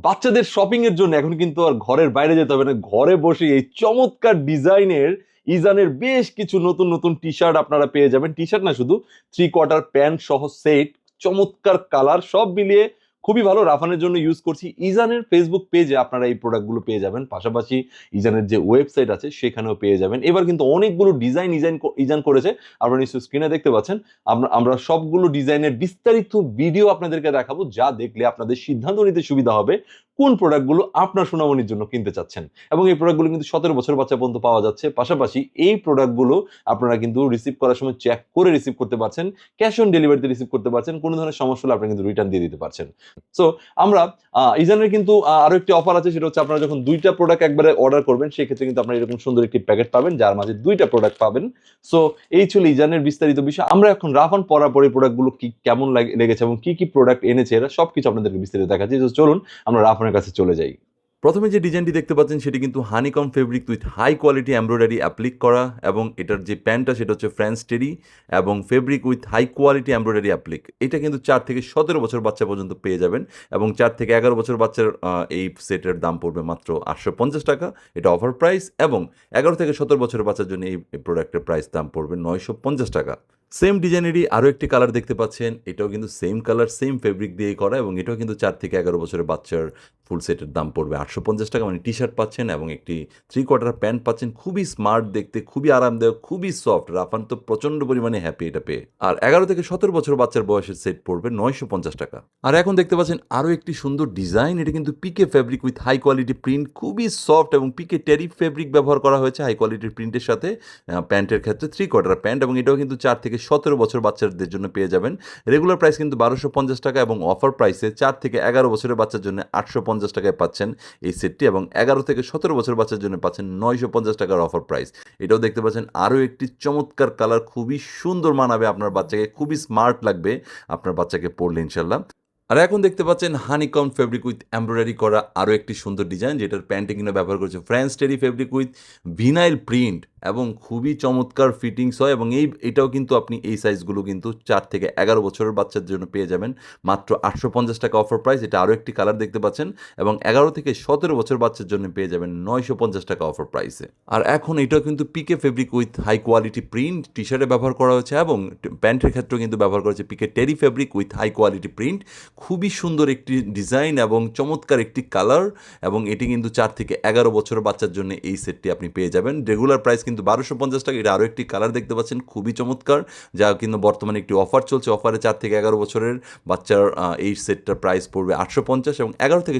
বাচ্চাদের শপিং এর জন্য এখন কিন্তু আর ঘরের বাইরে যেতে হবে না, ঘরে বসে এই চমৎকার ডিজাইনের ইজানের বেশ কিছু নতুন নতুন টি শার্ট আপনারা পেয়ে যাবেন। টি শার্ট না, শুধু 3/4 প্যান্ট সহ সেট, চমৎকার কালার, সব মিলিয়ে খুবই ভালো। রাফানের জন্য ইউজ করছি। ইজানের ফেসবুক পেজে আপনারা এই প্রোডাক্টগুলো পেয়ে যাবেন, পাশাপাশি ইজানের যে ওয়েবসাইট আছে সেখানেও পেয়ে যাবেন। এবার কিন্তু অনেকগুলো ডিজাইন ইজান করেছে, আপনারা নিশ্চয়ই স্ক্রিনে দেখতে পাচ্ছেন। আমরা সবগুলো ডিজাইনের বিস্তারিত ভিডিও আপনাদেরকে দেখাবো, যা দেখলে আপনাদের সিদ্ধান্ত নিতে সুবিধা হবে কোন প্রোডাক্টগুলো আপনার সোনামণির জন্য কিনতে চাচ্ছেন। এবং এই প্রোডাক্টগুলো কিন্তু 17 বছর বাচ্চা পর্যন্ত পাওয়া যাচ্ছে। পাশাপাশি এই প্রোডাক্টগুলো আপনারা কিন্তু রিসিভ করার সময় চেক করে রিসিভ করতে পারছেন, ক্যাশ অন ডেলিভারিতে রিসিভ করতে পারছেন, কোনো ধরনের সমস্যা হলে আপনি কিন্তু রিটার্ন দিয়ে দিতে পারছেন। সো আমরা ইজানের কিন্তু আরো একটি অফার আছে, সেটা হচ্ছে আপনারা যখন 2টা প্রোডাক্ট একবারে অর্ডার করবেন সেক্ষেত্রে কিন্তু আপনারা এরকম সুন্দর একটি প্যাকেট পাবেন, যার মাঝে 2টা প্রোডাক্ট পাবেন। সো এই ছিল ইজানের বিস্তারিত বিষয়। আমরা এখন রাফান পরার পরে প্রোডাক্টগুলো কি কেমন লেগেছে এবং কি কি প্রোডাক্ট এনেছে এরা সবকিছু আপনাদেরকে বিস্তারিত দেখাচ্ছি। তো চলুন আমরা রাফানের কাছে চলে যাই। প্রথমে যে ডিজাইনটি দেখতে পাচ্ছেন সেটি কিন্তু honeycomb fabric with high quality embroidery applique করা, এবং এটার যে প্যান্টটা সেটা হচ্ছে ফ্রেঞ্চ টেরি এবং fabric with high quality embroidery applique. এটা কিন্তু 4 থেকে 17 বছর বাচ্চা পর্যন্ত পেয়ে যাবেন, এবং 4 থেকে 11 বছর বাচ্চার এই সেটের দাম পড়বে মাত্র 850 টাকা। এটা অফার প্রাইস। এবং 11 থেকে 17 বছরের বাচ্চার জন্য এই প্রোডাক্টের প্রাইস দাম পড়বে 950 টাকা। সেম ডিজাইনেরই আরও একটি কালার দেখতে পাচ্ছেন, এটাও কিন্তু সেম কালার সেম ফেব্রিক দিয়ে করা, এবং এটাও কিন্তু 4 থেকে 11 বছরের বাচ্চার ফুল সেটের দাম পড়বে 850 টাকা। মানে টি শার্ট পাচ্ছেন এবং একটি 3/4 প্যান্ট পাচ্ছেন, খুবই স্মার্ট দেখতে, খুবই আরামদায়ক, খুবই সফট। রাফান তো প্রচণ্ড পরিমাণে হ্যাপি এটা পেয়ে। আর 11 থেকে 17 বছর বাচ্চার বয়সের সেট পড়বে 950 টাকা। আর এখন দেখতে পাচ্ছেন আরও একটি সুন্দর ডিজাইন, এটা কিন্তু pique fabric with high quality print, খুবই সফট, এবং পিকে টেরি ফেব্রিক ব্যবহার করা হয়েছে হাই কোয়ালিটির প্রিন্টের সাথে। প্যান্টের ক্ষেত্রে 3/4 প্যান্ট, এবং এটাও কিন্তু 4 থেকে 17 বছর বাচ্চাদের জন্য পেয়ে যাবেন। রেগুলার প্রাইস কিন্তু 1250 টাকা, এবং অফার প্রাইসে 4 থেকে 11 বছরের বাচ্চার জন্য 850 টাকায় পাচ্ছেন এই সেটটি, এবং 11 থেকে 17 বছর বাচ্চার জন্য পাচ্ছেন 950 টাকার অফার প্রাইস। এটাও দেখতে পাচ্ছেন আরও একটি চমৎকার কালার, খুবই সুন্দর মানাবে আপনার বাচ্চাকে, খুবই স্মার্ট লাগবে আপনার বাচ্চাকে পরলে ইনশাল্লাহ। আর এখন দেখতে পাচ্ছেন হানিকম ফেব্রিক উইথ এমব্রয়ডারি করা আরও একটি সুন্দর ডিজাইন, যেটার প্যান্টে কিনা ব্যবহার করেছে French Terry fabric with vinyl print, এবং খুবই চমৎকার ফিটিংস হয়। এবং এটাও কিন্তু আপনি এই সাইজগুলো কিন্তু 4 থেকে 11 বছরের বাচ্চার জন্য পেয়ে যাবেন মাত্র 850 টাকা অফার প্রাইস। এটা আরও একটি কালার দেখতে পাচ্ছেন, এবং 11 থেকে 17 বছর বাচ্চার জন্য পেয়ে যাবেন 950 টাকা অফার প্রাইসে। আর এখন এটাও কিন্তু pique fabric with high quality print টি শার্টে ব্যবহার করা হয়েছে, এবং প্যান্টের ক্ষেত্রেও কিন্তু ব্যবহার করা হয়েছে pique terry fabric with high quality print. খুবই সুন্দর একটি ডিজাইন এবং চমৎকার একটি কালার, এবং এটি কিন্তু 4 থেকে 11 বছরের বাচ্চার জন্য এই সেটটি আপনি পেয়ে যাবেন। রেগুলার প্রাইস কিন্তু 1250 টাকা। এটা আরও একটি কালার দেখতে পাচ্ছেন, খুবই চমৎকার, যা কিন্তু বর্তমানে একটি অফার চলছে। অফারে 4 থেকে 11 বছরের বাচ্চার এই সেটটার প্রাইস পড়বে 850, এবং 11 থেকে